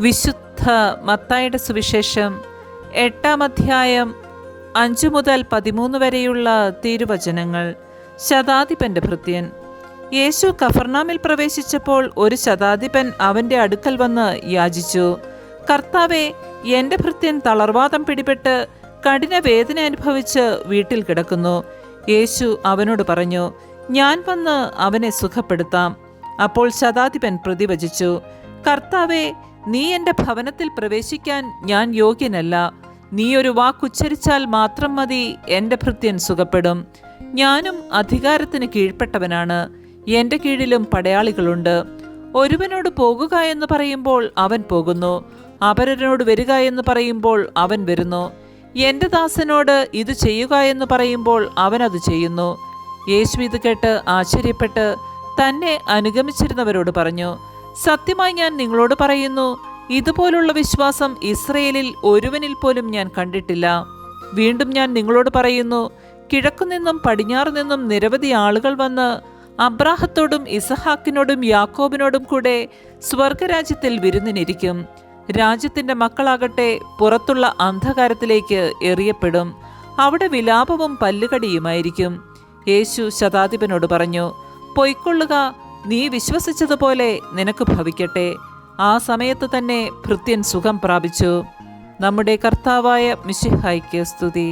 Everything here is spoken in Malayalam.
വിശുദ്ധ മത്തായിയുടെ സുവിശേഷം 8-ാം അധ്യായം 5 മുതൽ 13 വരെയുള്ള തിരുവചനങ്ങൾ. ശതാധിപന്റെ ഭൃത്യൻ. യേശു കഫർനാമിൽ പ്രവേശിച്ചപ്പോൾ ഒരു ശതാധിപൻ അവന്റെ അടുക്കൽ വന്ന് യാചിച്ചു, കർത്താവേ, എൻ്റെ ഭൃത്യൻ തളർവാദം പിടിപെട്ട് കഠിന വേദന അനുഭവിച്ച് വീട്ടിൽ കിടക്കുന്നു. യേശു അവനോട് പറഞ്ഞു, ഞാൻ വന്ന് അവനെ സുഖപ്പെടുത്താം. അപ്പോൾ ശതാധിപൻ പ്രതിവചിച്ചു, കർത്താവേ, നീ എൻ്റെ ഭവനത്തിൽ പ്രവേശിക്കാൻ ഞാൻ യോഗ്യനല്ല. നീ ഒരു വാക്കുച്ചരിച്ചാൽ മാത്രം മതി, എൻ്റെ ഭൃത്യൻ സുഖപ്പെടും. ഞാനും അധികാരത്തിന് കീഴ്പ്പെട്ടവനാണ്, എൻ്റെ കീഴിലും പടയാളികളുണ്ട്. ഒരുവനോട് പോകുക എന്ന് പറയുമ്പോൾ അവൻ പോകുന്നു, അപരനോട് വരിക എന്ന് പറയുമ്പോൾ അവൻ വരുന്നു. എൻ്റെ ദാസനോട് ഇത് ചെയ്യുക എന്ന് പറയുമ്പോൾ അവൻ അത് ചെയ്യുന്നു. യേശു ഇത് കേട്ട് ആശ്ചര്യപ്പെട്ട് തന്നെ അനുഗമിച്ചിരുന്നവരോട് പറഞ്ഞു, സത്യമായി ഞാൻ നിങ്ങളോട് പറയുന്നു, ഇതുപോലുള്ള വിശ്വാസം ഇസ്രയേലിൽ ഒരുവനിൽ പോലും ഞാൻ കണ്ടിട്ടില്ല. വീണ്ടും ഞാൻ നിങ്ങളോട് പറയുന്നു, കിഴക്കുനിന്നും പടിഞ്ഞാറു നിന്നും നിരവധി ആളുകൾ വന്ന് അബ്രാഹത്തോടും ഇസഹാക്കിനോടും യാക്കോബിനോടും കൂടെ സ്വർഗരാജ്യത്തിൽ വിരുന്നിനിരിക്കും. രാജ്യത്തിൻ്റെ മക്കളാകട്ടെ പുറത്തുള്ള അന്ധകാരത്തിലേക്ക് എറിയപ്പെടും. അവിടെ വിലാപവും പല്ലുകടിയുമായിരിക്കും. യേശു ശതാധിപനോട് പറഞ്ഞു, പൊയ്ക്കൊള്ളുക, നീ വിശ്വസിച്ചതുപോലെ നിനക്ക് ഭവിക്കട്ടെ. ആ സമയത്ത് തന്നെ ഭൃത്യൻ സുഖം പ്രാപിച്ചു. നമ്മുടെ കർത്താവായ മിശിഹായ്ക്ക് സ്തുതി.